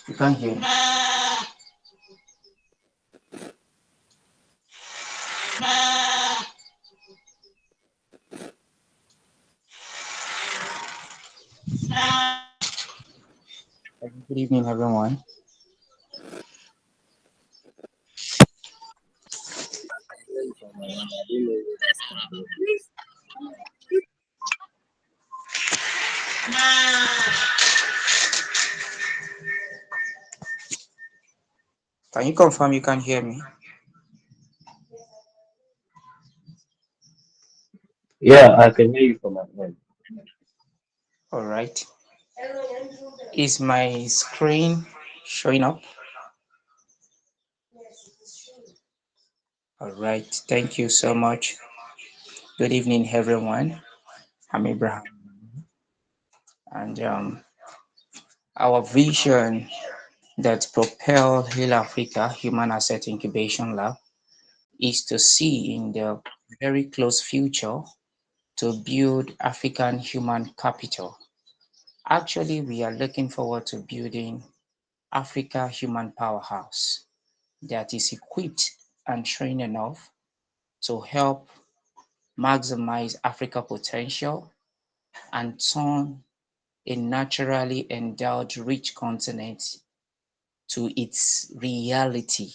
You can't hear me. Good evening, everyone. Can you confirm you can hear me? Yeah, I can hear you from my end. All right. Is my screen showing up? All right. Thank you so much. Good evening, everyone. I'm Abraham, and our vision that propel Heal Africa Human Asset Incubation Lab is to see in the very close future to build African human capital. Actually, we are looking forward to building Africa Human Powerhouse that is equipped and trained enough to help maximize Africa potential and turn a naturally endowed rich continent to its reality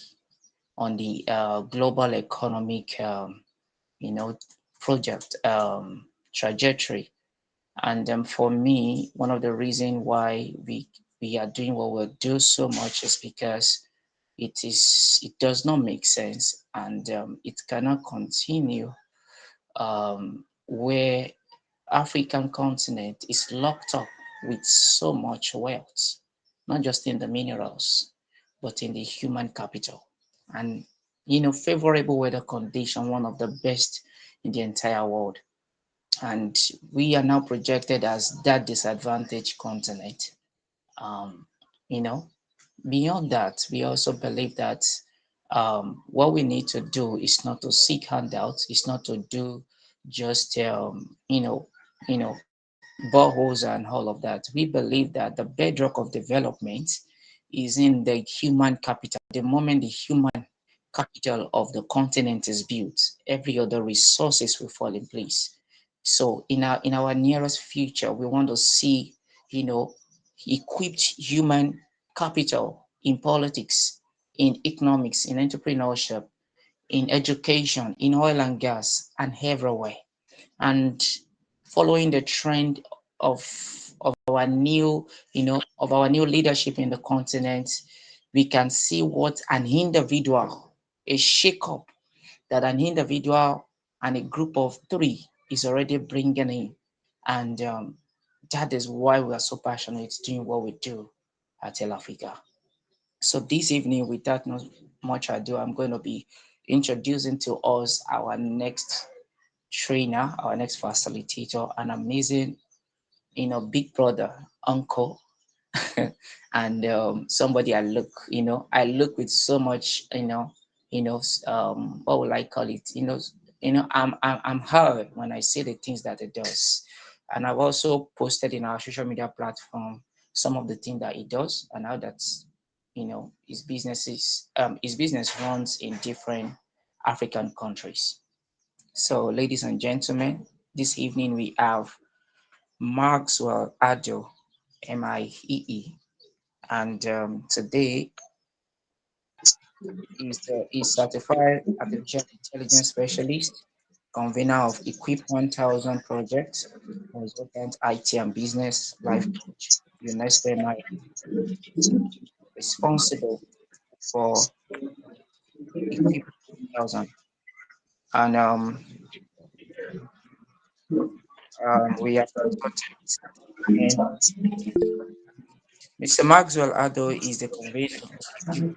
on the global economic you know project trajectory. And for me, one of the reasons why we are doing what we do so much is because it does not make sense, and it cannot continue where African continent is locked up with so much wealth, not just in the minerals, but in the human capital. And favorable weather condition, one of the best in the entire world. And we are now projected as that disadvantaged continent. Um, you know, Beyond that, we also believe that what we need to do is not to seek handouts, is not to do just boreholes and all of that. We believe that the bedrock of development is in the human capital. The moment the human capital of the continent is built, every other resources will fall in place. So in our nearest future, we want to see, you know, equipped human capital in politics, in economics, in entrepreneurship, in education, in oil and gas, and everywhere. And following the trend of our new leadership in the continent, we can see what an individual, a shake-up that an individual and a group of three is already bringing in. And that is why we are so passionate doing what we do at El Africa. So this evening, without not much ado, I'm going to be introducing to us our next trainer, our next facilitator, an amazing, big brother, uncle, and somebody I look with so much, what will I call it? I'm hurt when I see the things that it does. And I've also posted in our social media platform some of the things that it does and how that's, his business runs in different African countries. So, ladies and gentlemen, this evening we have Maxwell Ado, MIEE, and today is certified artificial intelligence specialist, convener of Equip 1000 projects, consultant IT and business life coach, UNESCO MIE, responsible for Equip 1000. And we have consulted, and Mr. Maxwell Ado is the convener of Equip.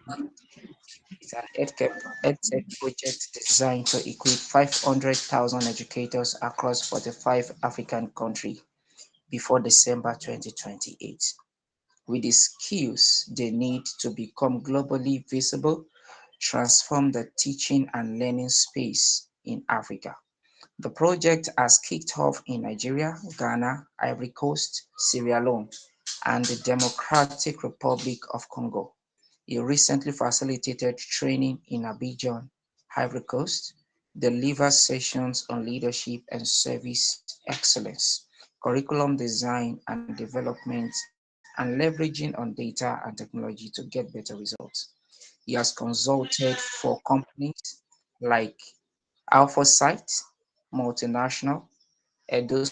It's an EdTech project designed to equip 500,000 educators across 45 African countries before December 2028, with the skills they need to become globally visible, transform the teaching and learning space in Africa. The project has kicked off in Nigeria, Ghana, Ivory Coast, Sierra Leone, and the Democratic Republic of Congo. He recently facilitated training in Abidjan, Ivory Coast, delivered sessions on leadership and service excellence, curriculum design and development, and leveraging on data and technology to get better results. He has consulted for companies like AlphaSite, Multinational, Edo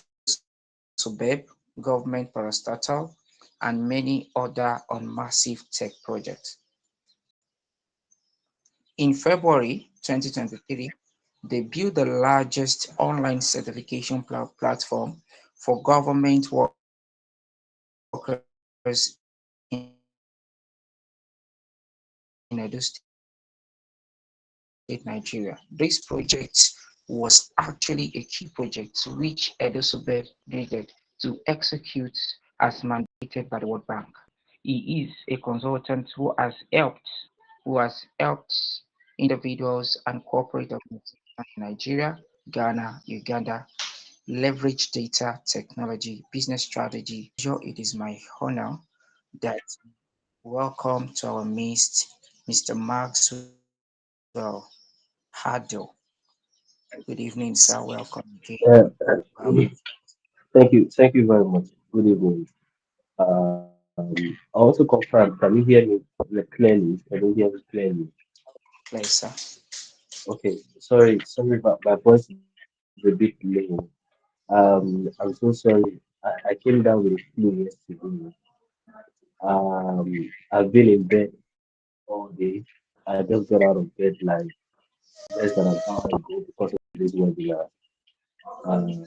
Subeb, Government Parastatal, and many other on massive tech projects. In February 2023, they built the largest online certification platform for government workers in Edo State, Nigeria. This project was actually a key project which Edo Subeb needed to execute as mandated by the World Bank. He is a consultant who has helped individuals and corporate organizations in Nigeria, Ghana, Uganda leverage data, technology, business strategy. It is my honor that welcome to our midst Mr. Maxwell Hado. Good evening, sir. Welcome again. Yeah, thank you very much. Good evening. I want to confirm, can you hear me clearly? Can you hear me clearly? Pleasure. Okay, sorry about my voice is a bit low. I'm so sorry. I came down with a flu yesterday. I've been in bed all day. I just got out of bed like less than an hour ago because of this webinar. Um,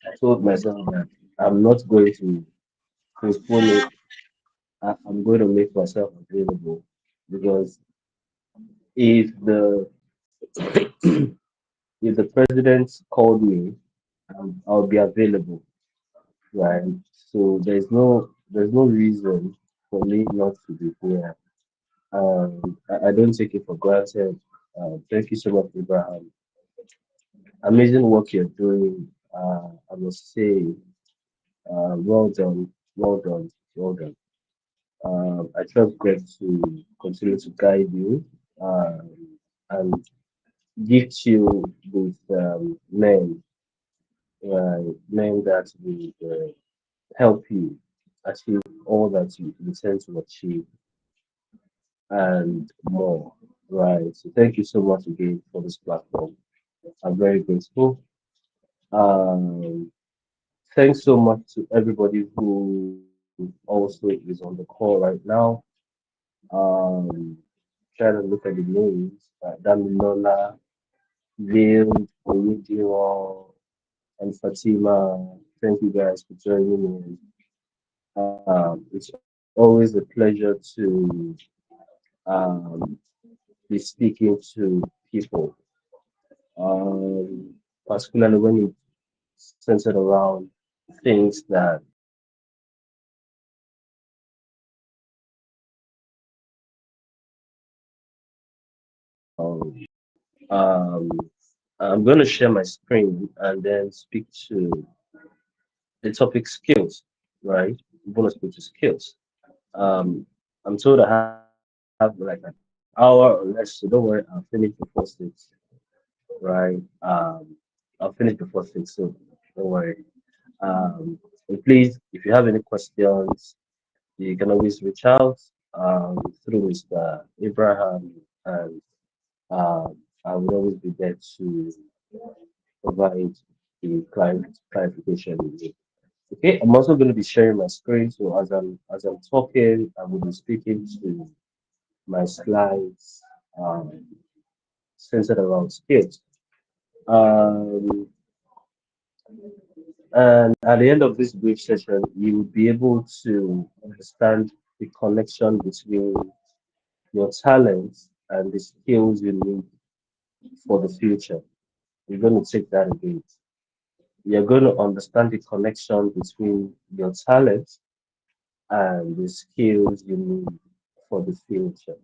I told myself that I'm not going to postpone it. I'm going to make myself available because if the if the president called me, I'll be available, right? So there's no reason for me not to be here. I don't take it for granted. Thank you so much, Abraham. Amazing work you're doing. I must say, well done, well done, well done. I trust God to continue to guide you and gift you with men that will help you achieve all that you intend to achieve and more. Right. So thank you so much again for this platform. I'm very grateful. Um, Thanks so much to everybody who also is on the call right now. Um, Trying to look at the names, Damilola, Veiled, Onidio, and Fatima. Thank you guys for joining me. It's always a pleasure to um, be speaking to people, particularly when it's centered around things that um, I'm going to share my screen and then speak to the topic skills, right? I'm going to speak to skills. Um, I'm told I have like an hour or less, so don't worry, I'll finish before six, right? I'll finish before six, so don't worry. And please, if you have any questions, you can always reach out through Mr. Abraham, and I will always be there to provide the clarification you need. Okay, I'm also going to be sharing my screen, so as I'm talking, I will be speaking to my slides um, centered around skills. Um, and at the end of this brief session, you will be able to understand the connection between your talents and the skills you need for the future. You're going to take that again. You're going to understand the connection between your talents and the skills you need for the future.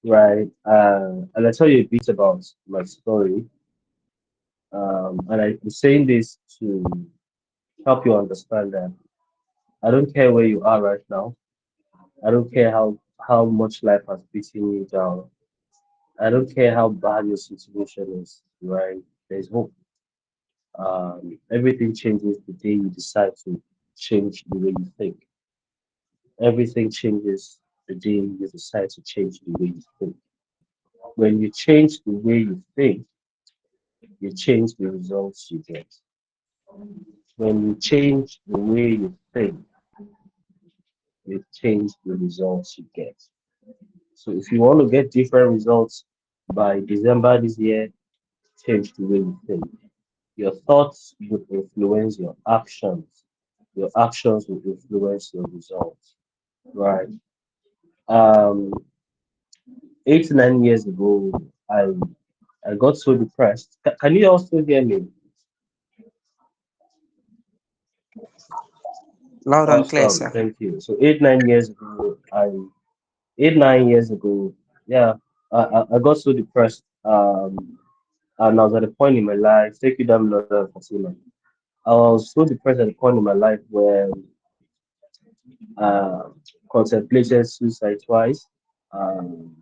Right. And I'll tell you a bit about my story. And I'm saying this to help you understand that I don't care where you are right now. I don't care how much life has beaten you down. I don't care how bad your situation is, right? There's hope. Everything changes the day you decide to change the way you think. Everything changes the day you decide to change the way you think. When you change the way you think, you change the results you get. When you change the way you think, you change the results you get. So if you want to get different results by December this year, change the way you think. Your thoughts would influence your actions. Your actions will influence your results. Right. Um, 8 9 years ago, I I got so depressed. Can you also hear me? Loud and clear, Awesome, sir. thank you. So 8 9 years ago, I 8 9 years ago, yeah, I got so depressed. And I was at a point in my life. Thank you, damn Lord, Fatima. I was so depressed at a point in my life where uh, contemplated suicide twice. Um,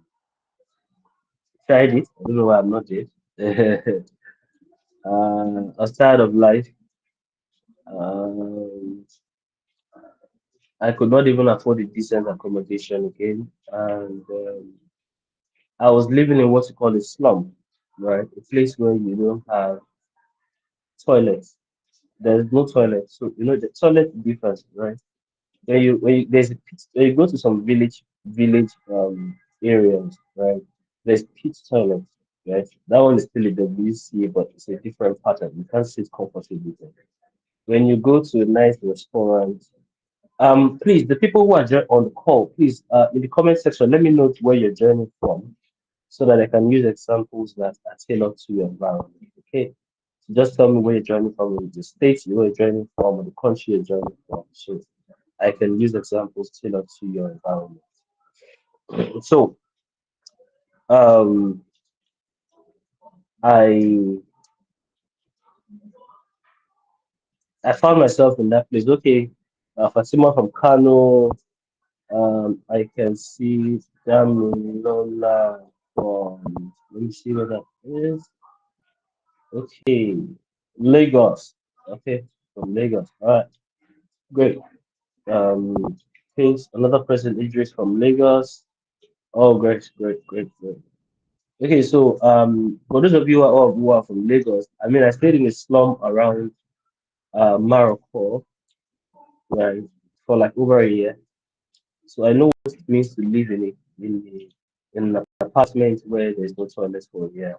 Tried it. I don't know why I'm not dead. I was tired of life. Um, I could not even afford a decent accommodation again, and I was living in what you call a slum, right? A place where you don't have toilets. There's no toilet, so you know the toilet difference, right? When you there's a pit, when you go to some village areas, right? There's pit toilet, right? That one is still a WC, but it's a different pattern. You can't sit comfortably there. When you go to a nice restaurant, please, the people who are on the call, please, in the comment section, let me know where you're joining from, so that I can use examples that are tailored to your environment. Okay, so just tell me where you're joining from, the state you're joining from, or the country you're joining from, so I can use examples tailored to your environment. So, um, I I found myself in that place. Okay, Fatima from Kano. I can see Damilola from. Let me see where that is. Okay, Lagos. Okay, from Lagos. All right, great. Thanks. Another person, Idris from Lagos. Oh, great, great, great, great. Okay, so for those of you who are from Lagos, I mean, I stayed in a slum around Morocco, right, for like over a year. So I know what it means to live in an apartment where there's no toilet for a year.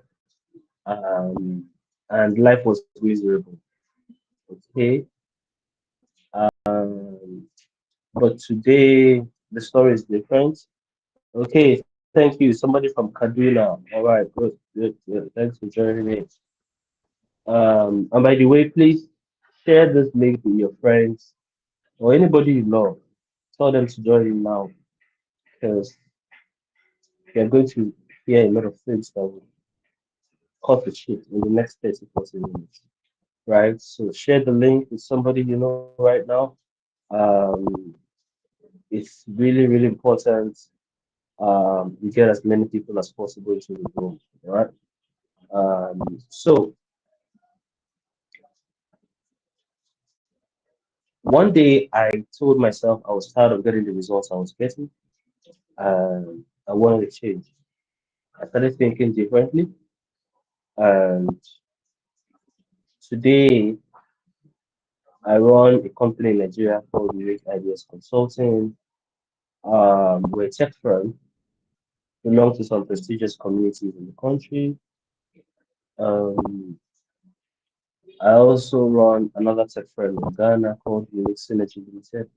Um, and life was miserable. Okay. Um, but today the story is different. Okay, thank you. Somebody from Kaduna. All right, good, good, good. Thanks for joining me. And by the way, please share this link with your friends or anybody you know. Tell them to join in now because you're going to hear a lot of things that will cut the shit in the next 30 40 minutes. Right? So share the link with somebody you know right now. Um, it's really, really important you get as many people as possible into the room. All right. So one day I told myself I was tired of getting the results I was getting. I wanted to change. I started thinking differently. And today I run a company in Nigeria called Unique Ideas Consulting. We're a tech firm, belong to some prestigious communities in the country. Um, I also run another tech firm in Ghana called Unique Synergy Limited.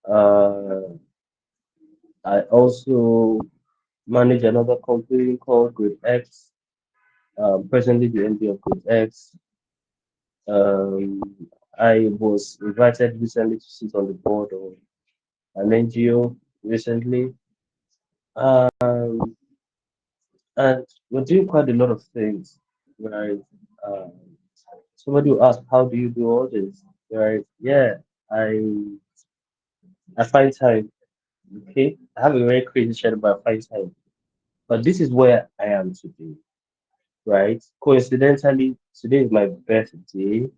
Uh, I also manage another company called Grid X. Presently the MD of Grid X. Um, I was invited recently to sit on the board of an NGO recently. Um, and we're doing quite a lot of things, right? Um, Somebody will ask, how do you do all this? Right? Yeah, I I find time. Okay, I have a very crazy schedule, but I find time. But this is where I am today, right? Coincidentally, today is my birthday.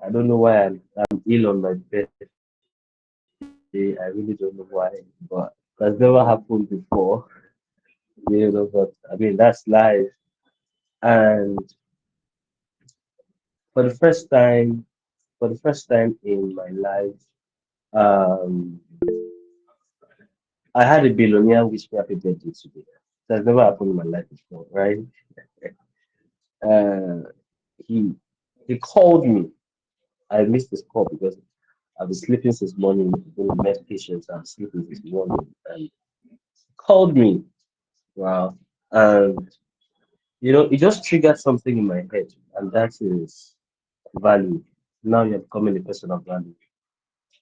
I don't know why I'm ill on my birthday. I really don't know why, but that's never happened before. But I mean that's life. And for the first time, in my life, um, I had a billionaire wish me happy birthday today. That's never happened in my life before, right? Uh, he he called me. I missed his call because I've been sleeping since morning, doing medications. I'm sleeping this morning, and he called me. Wow. And it just triggered something in my head, and that is value. Now you're becoming a person of value,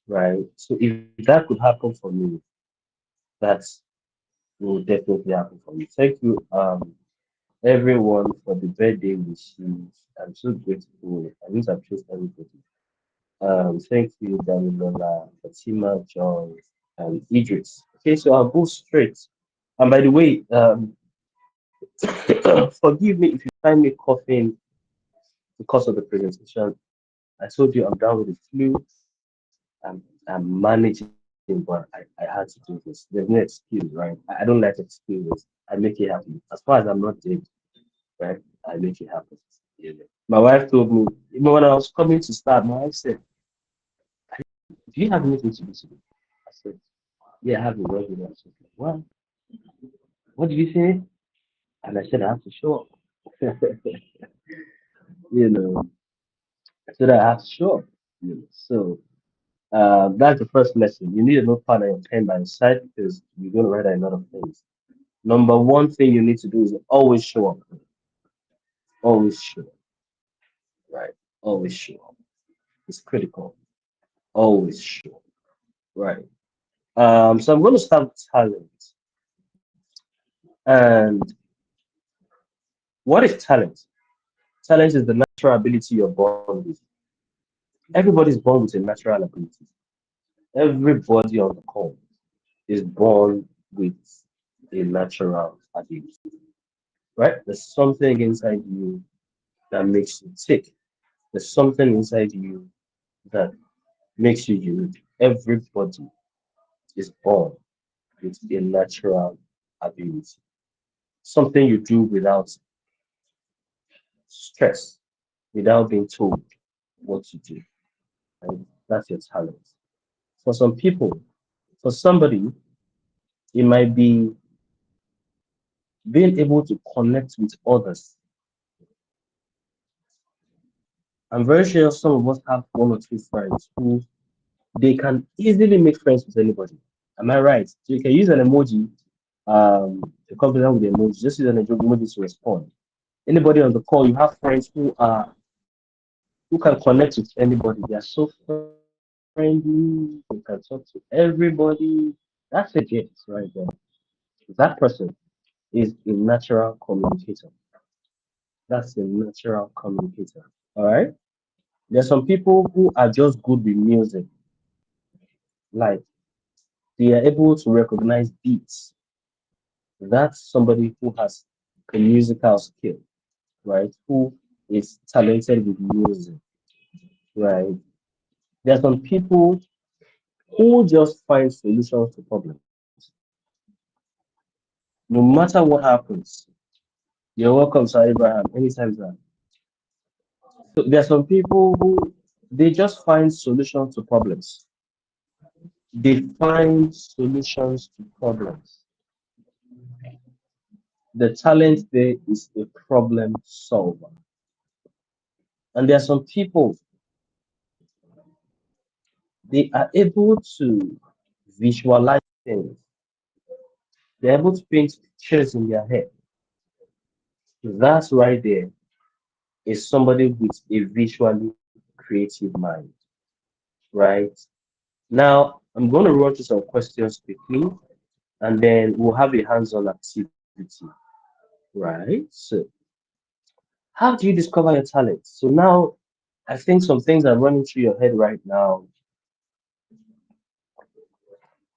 right? So if that could happen for me, that will definitely happen for me. Thank you, everyone, for the birthday wishes. I'm so grateful. I need to appreciate everybody. Thank you, Damilola, Fatima, John, and Idris. Okay, so I'll go straight. And by the way, forgive me if you find me coughing because of the presentation. I told you I'm down with the flu. I'm managing, but I had to do this. There's no excuse, right? I don't like excuses. I make it happen. As far as I'm not dead, right? I make it happen. Yeah. My wife told me, even when I was coming to start, my wife said, "Do you have anything to do today?" I said, "Yeah, I have a regular." She said, what did you say?" And I said, "I have to show up." you know, I said, "I have to show up." So that's the first lesson. You need a notepad and a pen by your side because you're going to write a lot of things. Number one thing you need to do is always show up. Always show up, right? Always show up. It's critical. Always show up, right? So I'm going to start with talent. And what is talent? Talent is the natural ability you're born with. Everybody's born with a natural ability. Everybody on the call is born with a natural ability, right? There's something inside you that makes you tick. There's something inside you that makes you unique. Everybody is born with a natural ability. Something you do without stress, without being told what to do. And that's your talent. For some people, for somebody, it might be being able to connect with others. I'm very sure some of us have one or two friends who they can easily make friends with anybody. Am I right? So you can use an emoji, to compliment with the emoji, just use an emoji to respond. Anybody on the call, you have friends who can connect with anybody. They are so friendly, they can talk to everybody. That's a gift right there. That person is a natural communicator. That's a natural communicator. All right. There's some people who are just good with music, like they are able to recognize beats. That's somebody who has a musical skill, right? Who is talented with music, right? There are some people who just find solutions to problems. No matter what happens, you're welcome, Sir Abraham, anytime, sir. So there are some people who they just find solutions to problems. They find solutions to problems. The talent there is a problem solver. And there are some people, they are able to visualize things. They're able to paint pictures in their head. That right there is somebody with a visually creative mind, right? Now, I'm going to run through some questions quickly, and then we'll have a hands-on activity, right? So, how do you discover your talent? So now, I think some things are running through your head right now.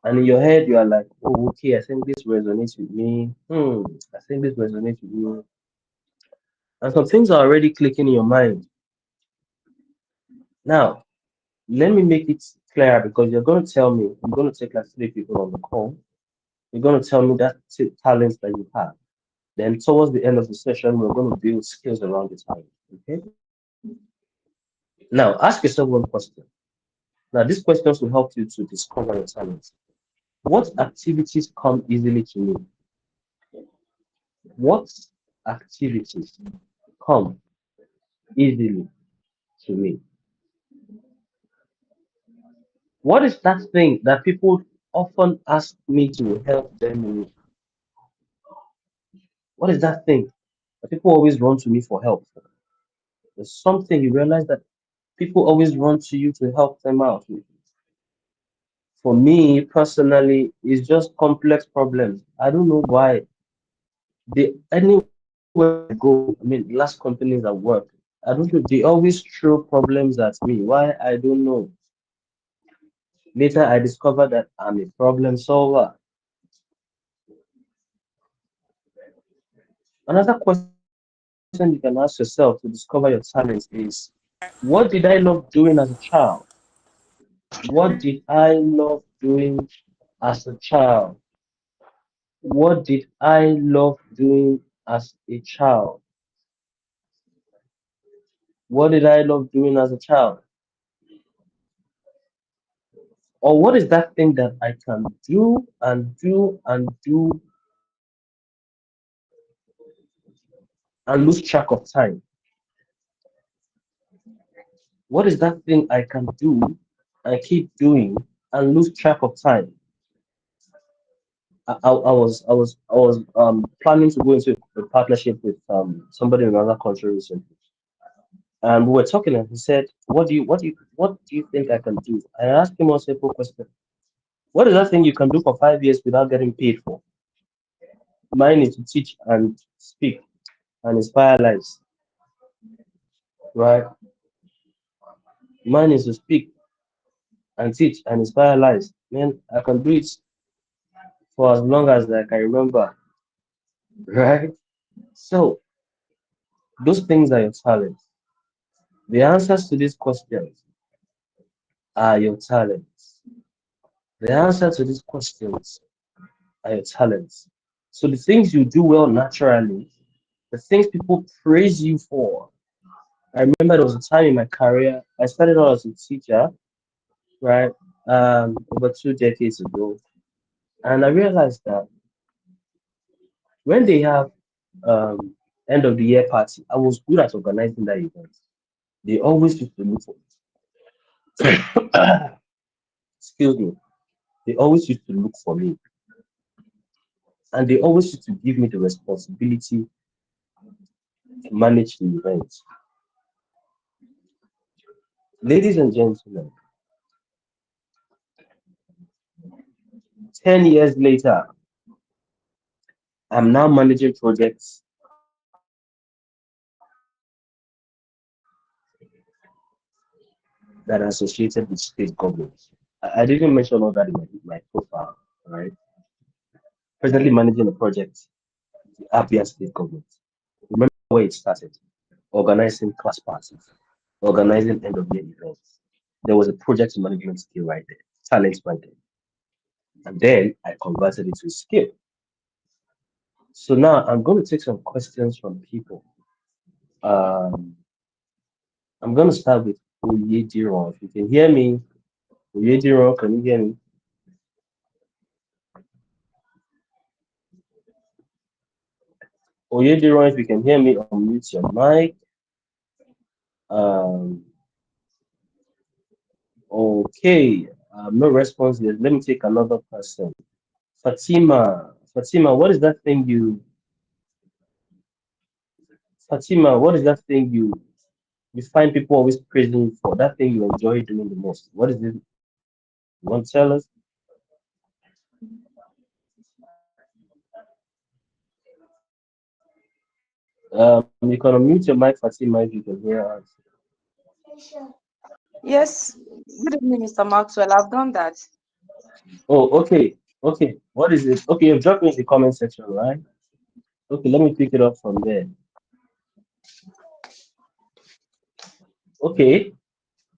And in your head, you are like, oh, okay, I think this resonates with me. I think this resonates with me. And some things are already clicking in your mind. Now, let me make it clear because you're going to tell me, I'm going to take like three people on the call. You're going to tell me that talent that you have. Then, towards the end of the session, we're going to build skills around the talent. Okay. Now, ask yourself one question. Now, these questions will help you to discover your talents. What activities come easily to me? What activities come easily to me? What is that thing that people often ask me to help them with? What is that thing that people always run to me for help for? There's something you realize that people always run to you to help them out with. For me personally, it's just complex problems. I don't know why. Anywhere I go, I mean, last companies I work, I don't know. They always throw problems at me. Why? I don't know. Later, I discovered that I'm a problem solver. Another question you can ask yourself to discover your talents is, what did I love doing as a child? What did I love doing as a child? What did I love doing as a child? What did I love doing as a child? Or what is that thing that I can do and lose track of time? What is that thing I can do and keep doing and lose track of time? I was planning to go into a partnership with somebody in another country recently, and we were talking, and he said, "What do you think I can do?" I asked him one simple question: what is that thing you can do for 5 years without getting paid for? Mine is to teach and speak and inspire lives, right? Mine is to speak and teach and inspire lives. Man, I can do it for as long as I can remember, right? So those things are your talents. The answers to these questions are your talents. The answer to these questions are your talents. So the things you do well naturally, the things people praise you for. I remember there was a time in my career, I started out as a teacher, right? Over 2 decades ago. And I realized that when they have um, end of the year party, I was good at organizing that event. They always used to look for excuse me, they always used to look for me, and they always used to give me the responsibility to manage the event. Ladies and gentlemen, 10 years later, I'm now managing projects that are associated with state governments. I didn't mention all that in my profile, right? Presently managing a project, the Abia state government. Remember where it started? Organizing class parties, organizing end of year events. There was a project management skill right there, talent right there. And then I converted it to a skill. So now I'm going to take some questions from people. Um, I'm going to start with Oyediron. If you can hear me, Oyediron, can you hear me? Oyediron, if you can hear me, unmute your mic. Um, okay, no response yet. Let me take another person. Fatima, what is that thing you Fatima, what is that thing you find people always praising you for? That thing you enjoy doing the most. What is it? You want to tell us? You can unmute your mic, Fatima, if you can hear us. Yes, good evening, Mr. Maxwell. I've done that. Oh, okay. Okay. What is it? Okay, you've dropped me in the comment section, right? Okay, let me pick it up from there. Okay.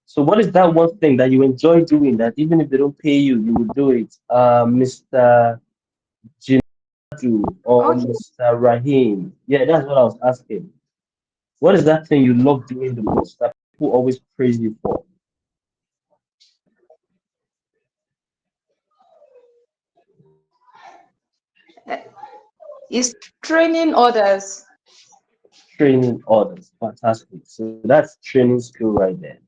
So what is that one thing that you enjoy doing that even if they don't pay you, you will do it? Mr. Jinadu or Okay. Mr. Rahim. Yeah, that's what I was asking. What is that thing you love doing the most that people always praise you for? Is training others. Training others. Fantastic. So that's training skill right there.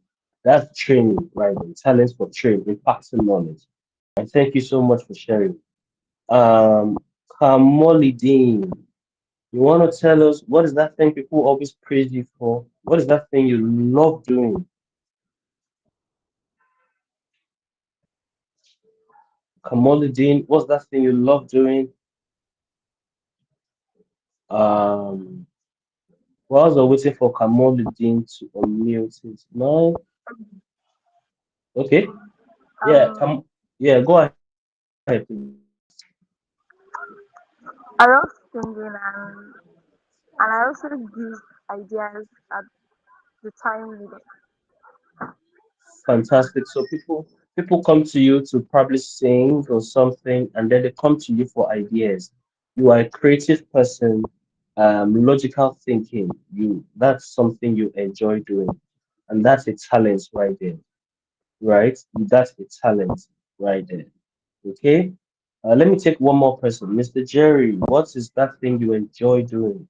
That's training right there. Talents for training, impacting knowledge. And thank you so much for sharing. Um, Kamolidin, you want to tell us what is that thing people always praise you for? What is that thing you love doing? Kamolidin, what's that thing you love doing? Um, whilst we're waiting for Kamolidin to unmute his mic. Okay, yeah, Um, yeah, go ahead, please. I love singing and I also give ideas at the time needed. Fantastic. So people come to you to probably sing or something, and then they come to you for ideas. You are a creative person, logical thinking. That's something you enjoy doing, and that's a talent right there, right? That's a talent right there. Okay. Let me take one more person, Mr. Jerry. What is that thing you enjoy doing?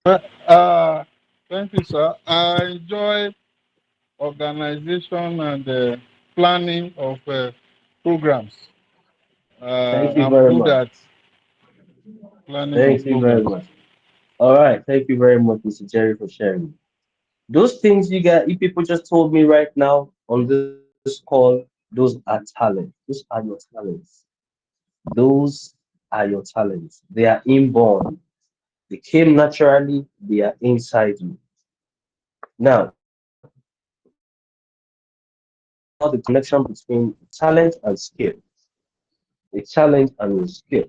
Well, uh, thank you, sir. I enjoy organization and planning of programs. Thank you I'm very good much. at planning of Thank you very programs. much. All right. Thank you very much, Mr. Jerry, for sharing. Those things you people just told me right now on this call, those are talents. Those are your talents. Those are your talents. They are inborn. They came naturally. They are inside you. Now, let's talk about the connection between talent and skill. A challenge and a skill.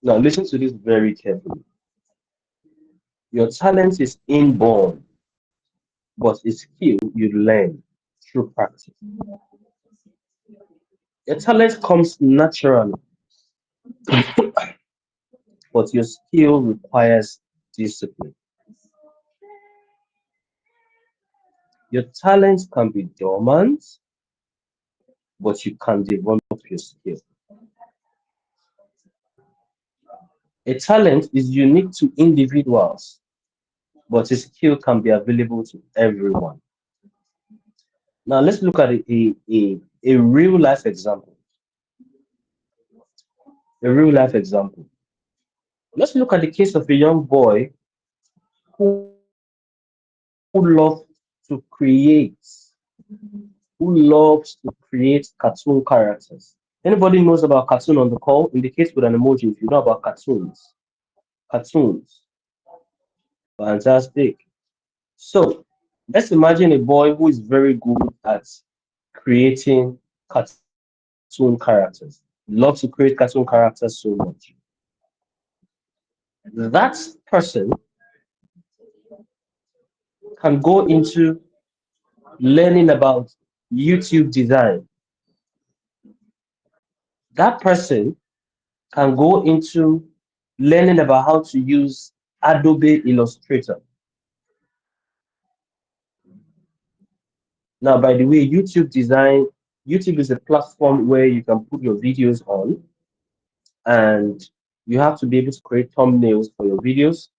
Now, listen to this very carefully. Your talent is inborn, but a skill you learn through practice. Your talent comes naturally, but your skill requires discipline. Your talent can be dormant, but you can develop your skill. A talent is unique to individuals, but a skill can be available to everyone. Now let's look at a real life example. A real life example. Let's look at the case of a young boy who loves to create cartoon characters. Anybody knows about cartoon on the call? Indicate with an emoji if you know about cartoons. Cartoons. Fantastic. So let's imagine a boy who is very good at creating cartoon characters. Loves to create cartoon characters so much. That person can go into learning about YouTube design. That person can go into learning about how to use Adobe Illustrator. Now, by the way, YouTube is a platform where you can put your videos on, and you have to be able to create thumbnails for your videos.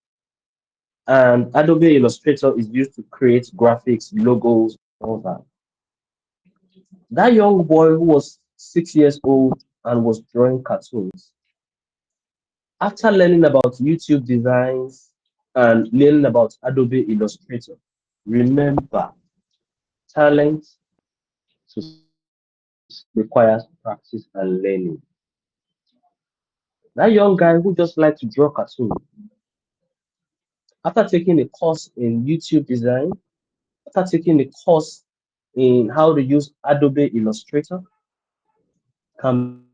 And Adobe Illustrator is used to create graphics, logos, all that. That young boy who was 6 years old and was drawing cartoons, after learning about YouTube designs and learning about Adobe Illustrator, remember, talent to requires practice and learning. That young guy who just liked to draw cartoon, after taking a course in YouTube design After taking a course in how to use Adobe Illustrator, can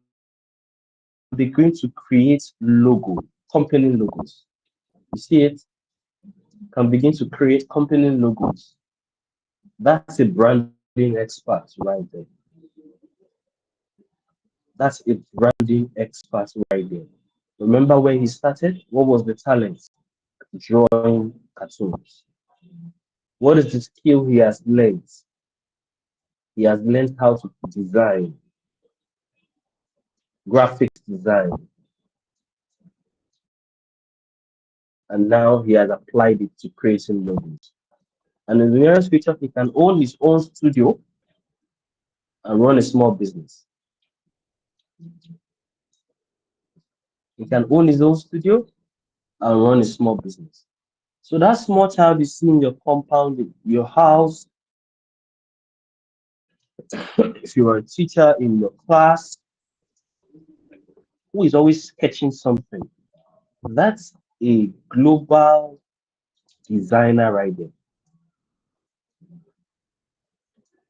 begin to create company logos. You see it? Can begin to create company logos. That's a branding expert right there. That's a branding expert right there. Remember where he started? What was the talent? Drawing cartoons. What is the skill he has learned? He has learned how to design, graphics design, and now he has applied it to creating logos. And in the nearest future, he can own his own studio and run a small business. He can own his own studio and run a small business. So that small child you see in your compound, your house, if you are a teacher in your class who is always sketching something, that's a global designer right there.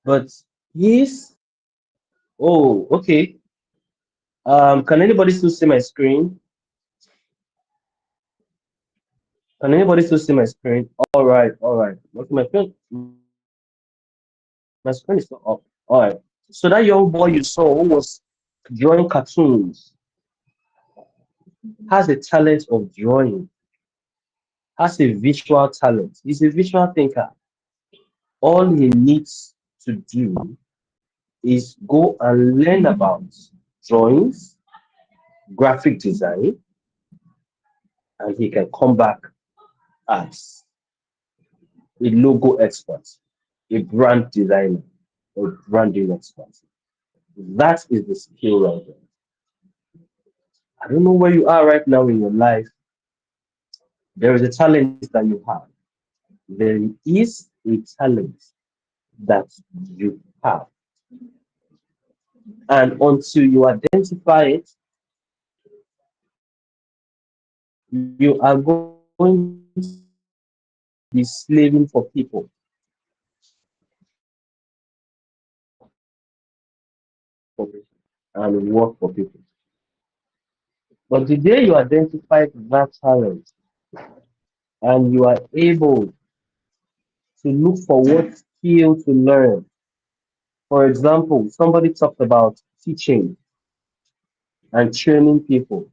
But he's, oh, okay. Can anybody still see my screen? Can anybody still see my screen? All right, all right. Okay, my screen is not up. All right. So that young boy you saw who was drawing cartoons has a talent of drawing, has a visual talent. He's a visual thinker. All he needs to do is go and learn about drawings, graphic design, and he can come back as a logo expert, a brand designer, or branding expert. That is the skill right there. I don't know where you are right now in your life. There is a talent that you have. There is a talent that you have. And until you identify it, you are going to be slaving for people and work for people. But the day you identify that talent and you are able to look for what skill to learn. For example, somebody talked about teaching and training people.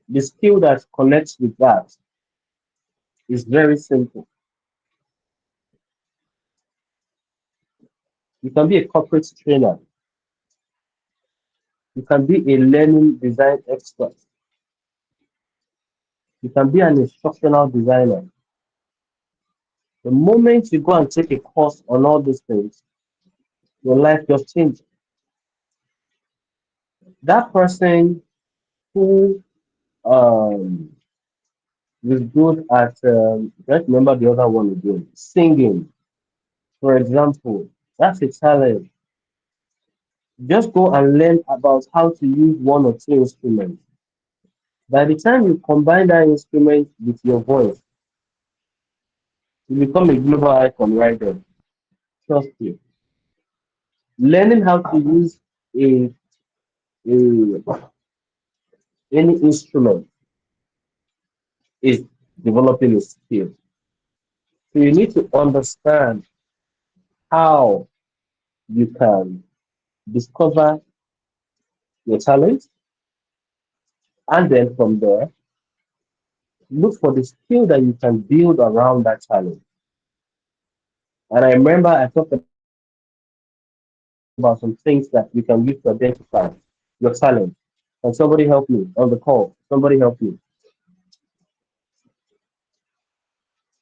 The skill that connects with that is very simple. You can be a corporate trainer. You can be a learning design expert. You can be an instructional designer. The moment you go and take a course on all these things, your life just changes. That person who is good at, let's remember the other one again, singing, for example, that's a talent. Just go and learn about how to use one or two instruments. By the time you combine that instrument with your voice, you become a global icon right there. Trust you. Learning how to use a, a any instrument is developing a skill. So you need to understand how you can discover your talent, and then from there, look for the skill that you can build around that talent. And I remember I talked about some things that you can use to identify your talent. Can somebody help me on the call? Somebody help me.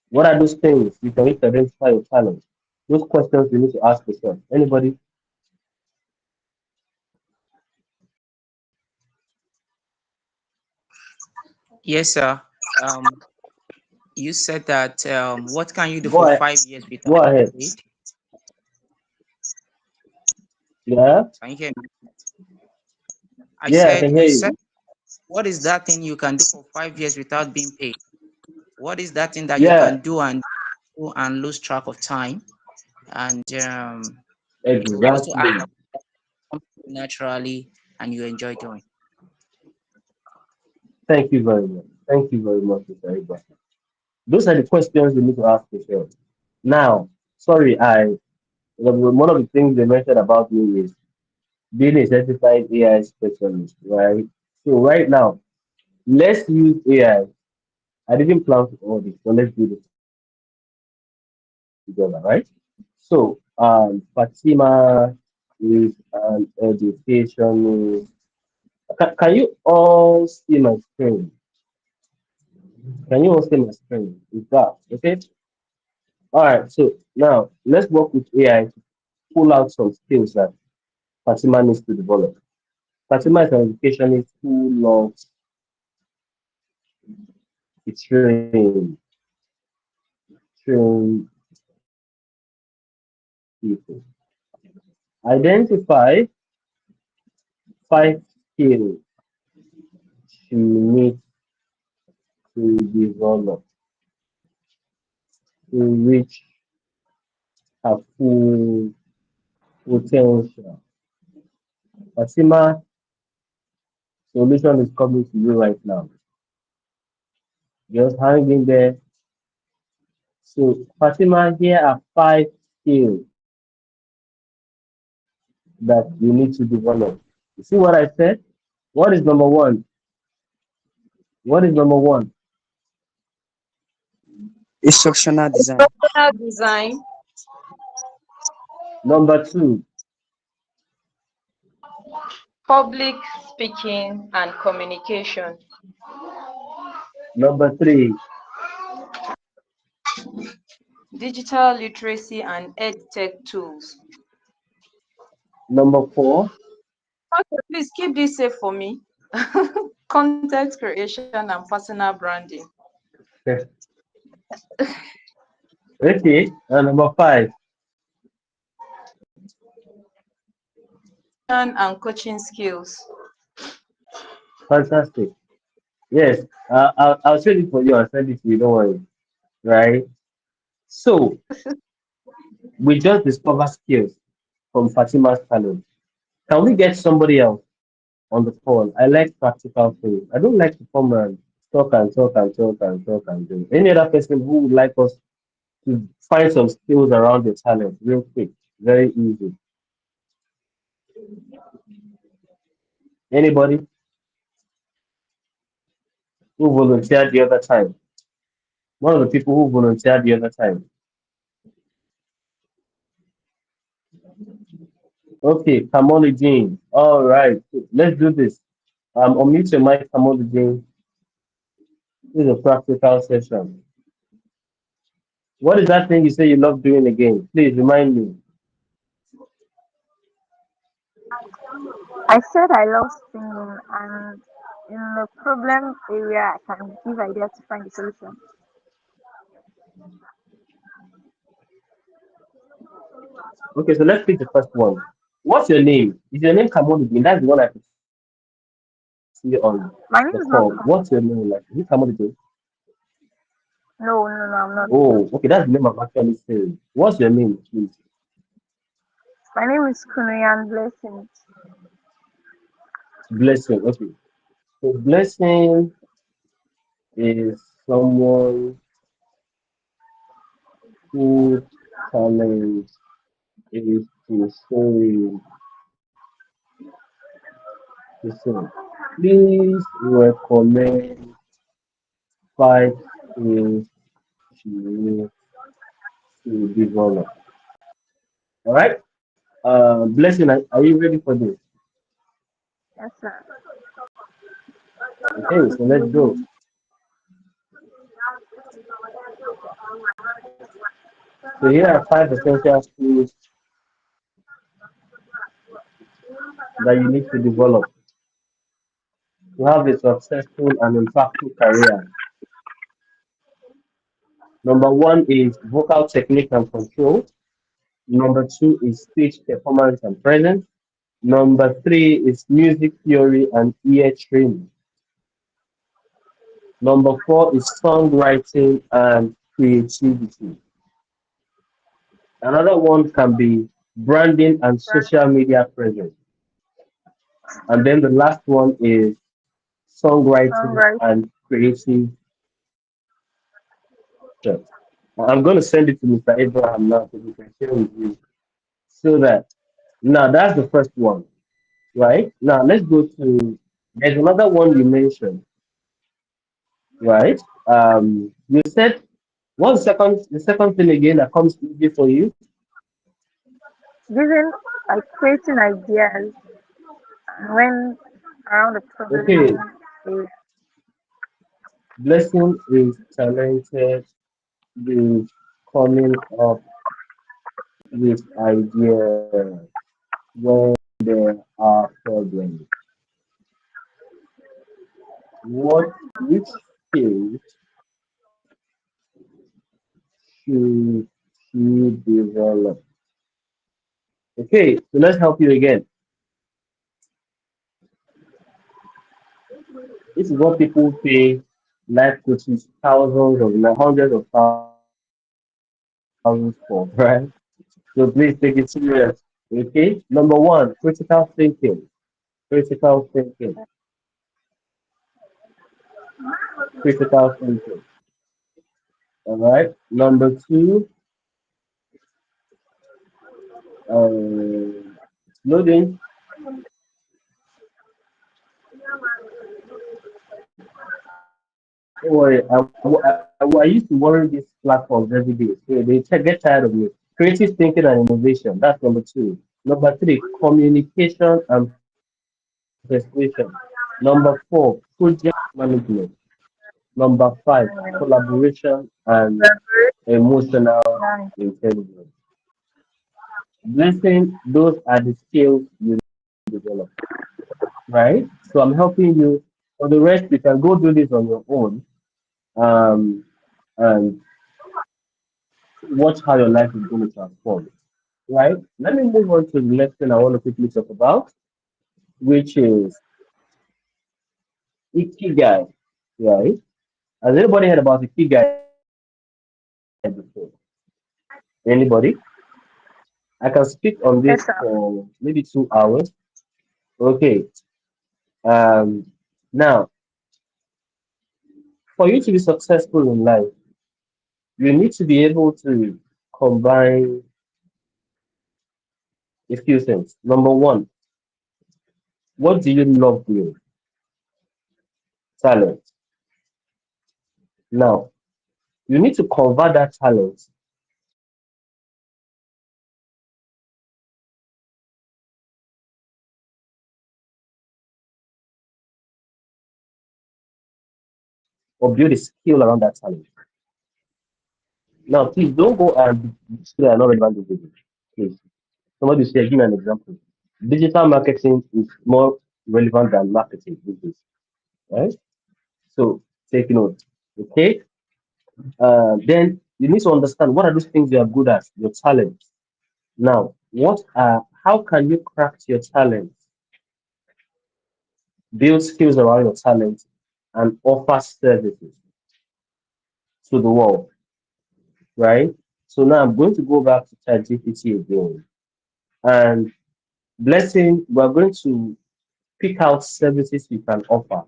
What are those things you can use to identify your talent? Those questions you need to ask yourself. Anybody? Yes, sir. Um, you said that what can you do Go for ahead. 5 years without Go being ahead. paid? Yeah. Can you hear me? I Yeah, I said can hear you said you. what is that thing you can do for 5 years without being paid? What is that thing that you Yeah. can do and and lose track of time, and it also Exactly. acts naturally, and you enjoy doing. Thank you very much. Thank you very much, Mr. Ibrahim. Those are the questions you need to ask yourself. Now, sorry, one of the things they mentioned about me is being a certified AI specialist, right? So right now, let's use AI. I didn't plan for all this, so let's do this together, right? So, Fatima is an educationist. Can you all see my screen? Can you all see my screen? Is that okay? All right. So now let's work with AI to pull out some skills that Fatima needs to develop. Fatima is an educationist who loves to train people. Identify 5 skills she needs to develop to reach her full potential. Fatima, solution is coming to you right now. Just hang in there. So, Fatima, here are 5 skills that you need to develop. You see what I said? What is number one? What is number one? Instructional design, Instructional design, Number two, public speaking and communication, number three, digital literacy and edtech tools. number four. Okay, please keep this safe for me. Content creation and personal branding, Okay, and number five. and coaching skills. Fantastic. Yes, I'll send it for you. I'll send it to you. Don't worry. Right. So we just discovered skills from Fatima's challenge. Can we get somebody else on the phone? I like practical things. I don't like to come and talk and talk and talk and talk and do. Any other person who would like us to find some skills around the talent real quick, very easy. Anybody who volunteered the other time? One of the people who volunteered the other time. Okay, Kamoli Jean. All right, let's do this. Unmute your mic, Kamoli Jean. This is a practical session. What is that thing you say you love doing again? Please remind me. I said I love singing, and in the problem area, I can give ideas to find the solution. Okay, so let's pick the first one. What's your name? Is your name Kamoli Jean? That's the one I can see on the call. What's your My name? name is Like, not is it Kam. Kamoli Jean? No, no, no, I'm not. Oh, okay, that's the name I'm actually saying. What's your name, please? My name is Kunuyan Blessings. Blessing. Okay. So Blessing is someone whose talent is to sing. To sing. Please recommend 5 skills she needs to develop. All right. Blessing, are you ready for this? Yes, sir. Okay, so let's go. So here are 5 essential skills that you need to develop to have a successful and impactful career. Number one is vocal technique and control. Number two is speech performance and presence. Number three is music theory and ear training. Number four is songwriting and creativity. Another one can be branding and social media presence. And then the last one is songwriting Songwriting. and creative direction. I'm going to send it to Mr. Abraham now so he can share with you. So that now that's the first one, right? Now let's go to there's another one you mentioned, right? You said what's the second thing again that comes easy for you? Giving, like creating ideas and when around the Okay, problem is Blessing is talented with coming up with ideas when there are problems. What which skills should she develop? Okay, so let's help you again. This is what people pay life coaches thousands of hundreds of thousands for, right? So please take it serious. Okay, number one, critical thinking, critical thinking. All right. Number two, loading. Don't worry. I used to worry these platforms every day. So they get tired of me. Creative thinking and innovation. That's number two. Number three, communication and persuasion. Number four, project management. Number five, collaboration and emotional collaboration. intelligence. Blessing, those are the skills you develop, right? So I'm helping you. For the rest, you can go do this on your own, um, and watch how your life is going to transform, right? Let me move on to the next thing I want to quickly talk about, which is Ikigai, right? Has anybody heard about Ikigai before? Anybody? I can speak on this Yes, sir. for maybe 2 hours. Okay. Um, now, for you to be successful in life, you need to be able to combine a few things. Number one, what do you love doing? Talent. Now, you need to convert that talent or build a skill around that talent. Now, please don't go and say I'm not relevant to business. Please. Somebody say, give me an example. Digital marketing is more relevant than marketing business, right? So take note. Okay. Then you need to understand what are those things you are good at, your talents. Now, how can you craft your talents, build skills around your talents, and offer services to the world, right? So now I'm going to go back to ChatGPT again. And blessing, we're going to pick out services you can offer,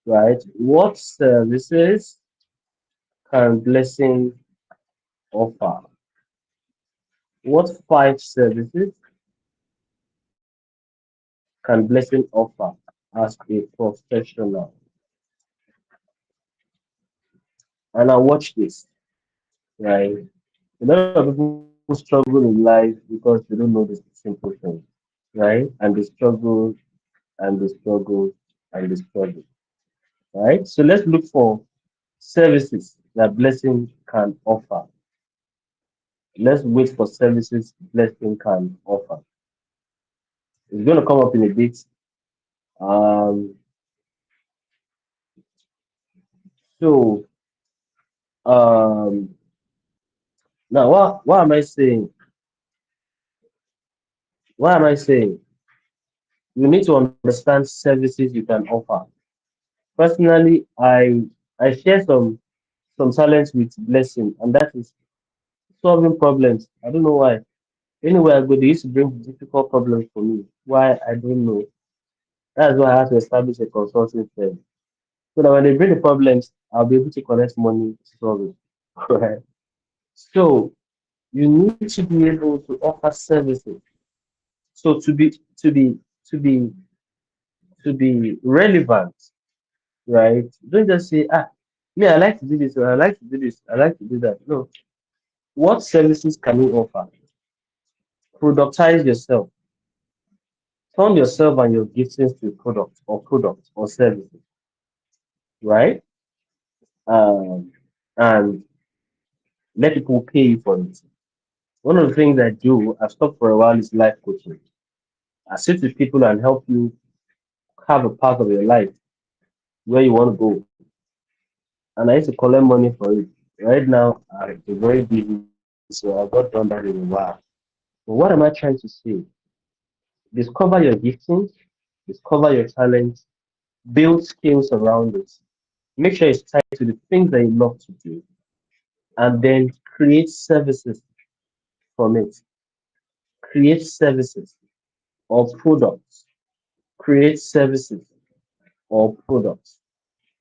right? What services can blessing offer? What five services can blessing offer as a professional? And I watch this, right? A lot of people struggle in life because they don't know the simple things, right? And they struggle and they struggle and they struggle, right? So let's look for services that blessing can offer. Let's wait for services blessing can offer. It's going to come up in a bit. Um, so um, now what am I saying? What am I saying? You need to understand services you can offer. Personally, I share some talents with blessing, and that is solving problems. I don't know why. Anywhere I go, they used to bring difficult problems for me. Why? I don't know. That's why I had to establish a consulting firm. So that when they bring the problems, I'll be able to collect money to solve it. Right? So you need to be able to offer services. So to be to be relevant, right? Don't just say, ah, me, I like to do this, or I like to do this, I like to do that. No. What services can you offer? Productize yourself. Turn yourself and your giftings to a product or services, right? Um, and let people pay you for it. One of the things I do, I've stopped for a while, is life coaching. I sit with people and help you have a part of your life where you want to go. And I used to collect money for it. Right now, I'm very busy, so I've not done that in a while. But what am I trying to say? Discover your giftings, discover your talents, build skills around it. Make sure it's tied to the things that you love to do, and then create services from it. Create services or products. Create services or products.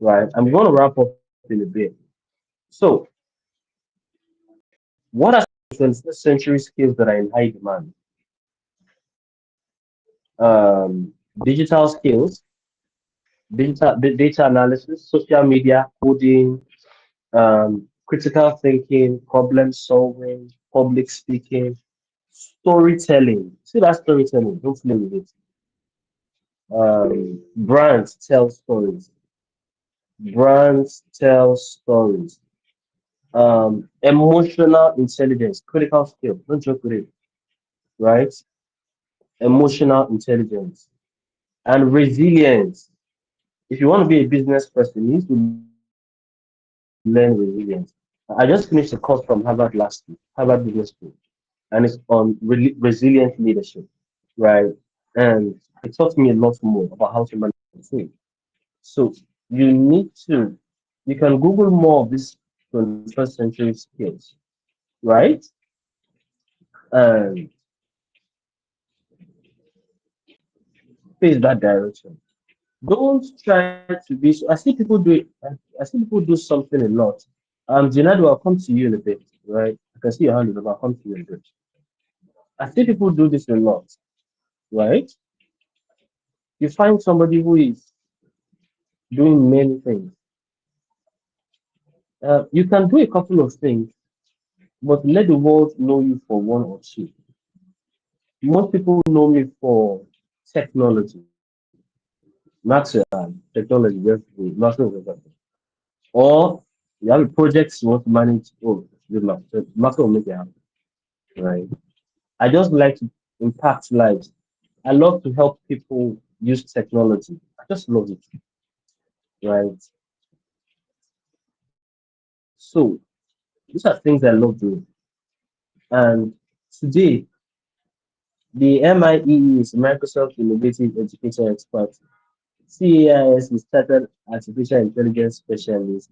Right? I'm going to wrap up in a bit. So, what are 21st century skills that are in high demand? Digital skills, data analysis, social media, coding, critical thinking, problem solving, public speaking, storytelling. See that storytelling? Don't play with it. Brands tell stories. Brands tell stories. Emotional intelligence, critical skill. Don't joke with it, right? Emotional intelligence and resilience. If you want to be a business person, you need to learn resilience. I just finished a course from Harvard last week, Harvard Business School, and it's on resilient leadership, right? And it taught me a lot more about how to manage a team. So you need to, you can Google more of these 21st century skills, right? And face that direction. Don't try to be. I see people do it. I see people do something a lot. Janadu, I'll come to you in a bit, right? I can see your hand is up. I'll come to you in a bit. I see people do this a lot, right? You find somebody who is doing many things. You can do a couple of things, but let the world know you for one or two. Most people know me for technology, technology, just nothing of that. Or you have a project you want to manage. Oh, good luck. So nothing will make it happen, right? I just like to impact lives. I love to help people use technology. I just love it, right? So these are things I love doing. And today, the MIEE is Microsoft Innovative Education Expert. CAIS is Started Artificial Intelligence Specialist.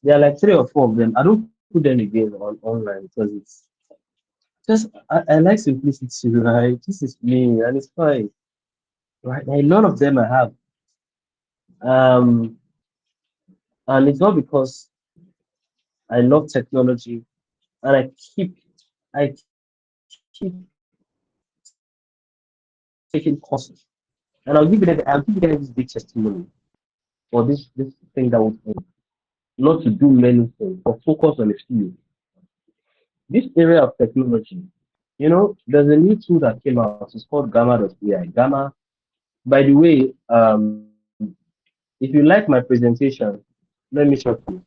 There are like three or four of them. I don't put them again on online because it's just I like simplicity, right? This is me and it's fine. Right? A lot of them I have. Um and it's not because I love technology and I keep taking courses. And I'll give you guys this big testimony for this thing that would end. Not to do many things, but focus on a few. This area of technology, there's a new tool that came out. It's called Gamma.ai. Gamma, by the way, if you like my presentation, let me show you.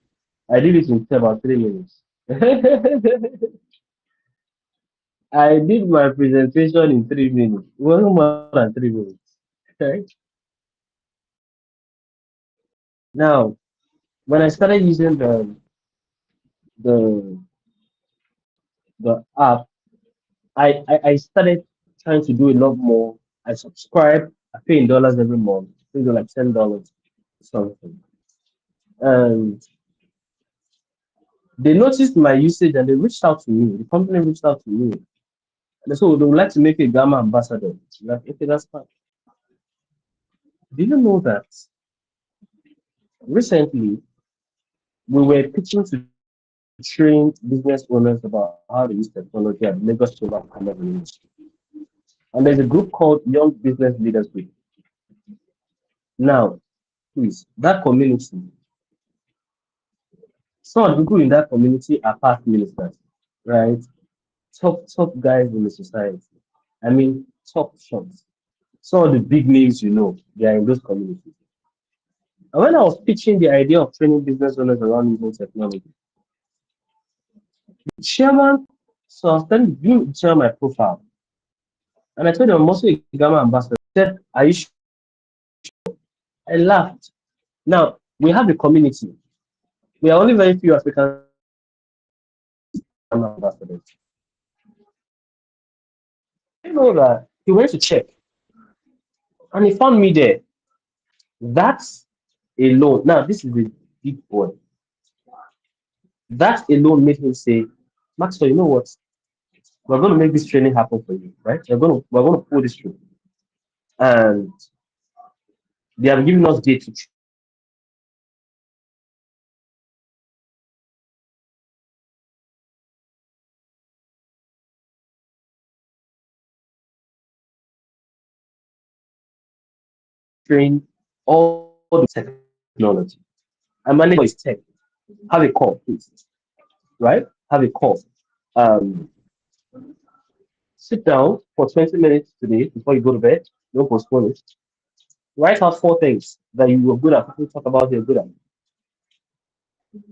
I did it in about 3 minutes. I did my presentation in 3 minutes. It wasn't more than 3 minutes. Okay. Now, when I started using the the app, I started trying to do a lot more. I subscribe. I pay in dollars every month. I think they're like $10 something. And They noticed my usage and they reached out to me. The company reached out to me. And they said, "Oh, they would like to make you a Gamma ambassador." I'm like, okay, that's fine. Do you know that recently we were pitching to train business owners about how to use technology at Lagos Chamber of Commerce and Industry? And there's a group called Young Business Leaders Group. Now, please, that community, some of the people in that community are past ministers, right? Top guys in the society. I mean, top shots. Some of the big names they are in those communities. And when I was pitching the idea of training business owners around using technology, the chairman, so I was telling him to share my profile. And I told him I'm also a Gamma ambassador. He said, "Are you sure?" I laughed. Now, we have a community. We are only very few Africans Gamma ambassadors. You know that he went to check and he found me there. That's alone. Now, this is a big boy. That alone made him say, "Maxwell, you know what? We're going to make this training happen for you, right? We're going to pull this through." And they have given us date to train all the technology. I manage his tech. Have a call, please. Right? Have a call. Um, Sit down for 20 minutes today before you go to bed. Don't postpone it. Write out four things that you were good at. People talk about you're good at.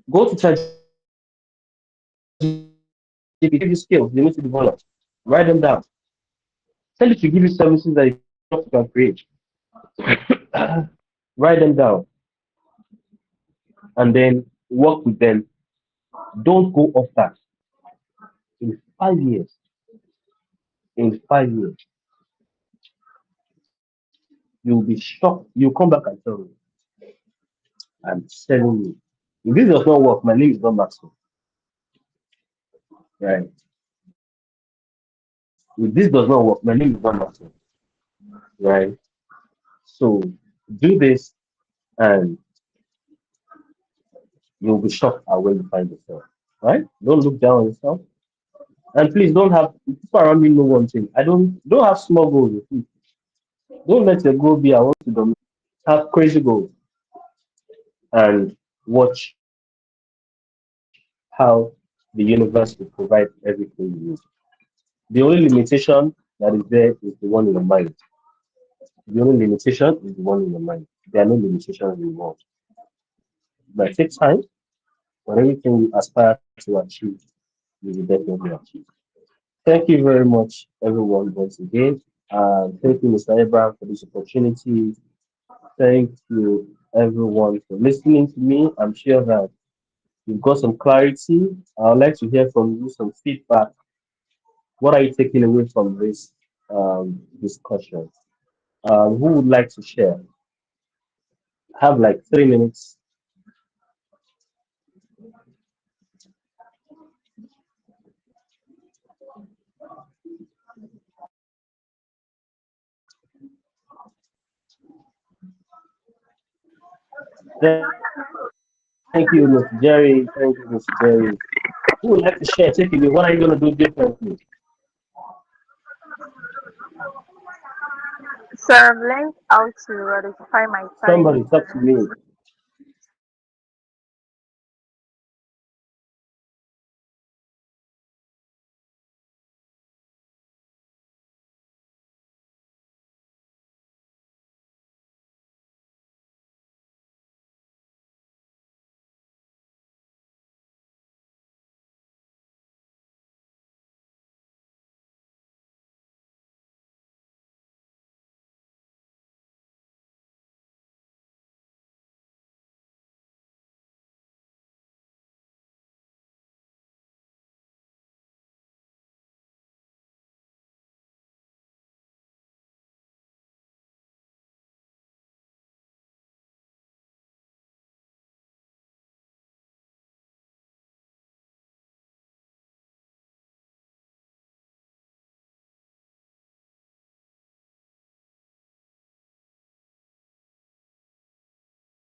Go to ChatGPT, give you skills you need to develop. Write them down. Tell it to give you services that you can create. Write them down and then work with them. Don't go off that. In 5 years, in 5 years, you'll be shocked. You'll come back and tell me, I'm telling you. If this does not work, my name is not Maxwell. Right? If this does not work, my name is not Maxwell. Right? So do this and you'll be shocked at where you find yourself. Right? Don't look down on yourself. And please don't have people around me know one thing. I don't have small goals. Please. Don't let your goal be I want to dominate. Have crazy goals and watch how the universe will provide everything you need. The only limitation that is there is the one in your mind. The only limitation is the one in your mind. There are no limitations in the world. It might take time, but everything you aspire to achieve, you will definitely achieve. Thank you very much, everyone, once again. Thank you, Mr. Abraham, for this opportunity. Thank you, everyone, for listening to me. I'm sure that you've got some clarity. I would like to hear from you some feedback. What are you taking away from this discussion? Who would like to share? Have like 3 minutes. Thank you, Mr. Jerry. Thank you, Mr. Jerry. Who would like to share? Take it. What are you going to do differently? So I've learned how to identify my Somebody time talk to me.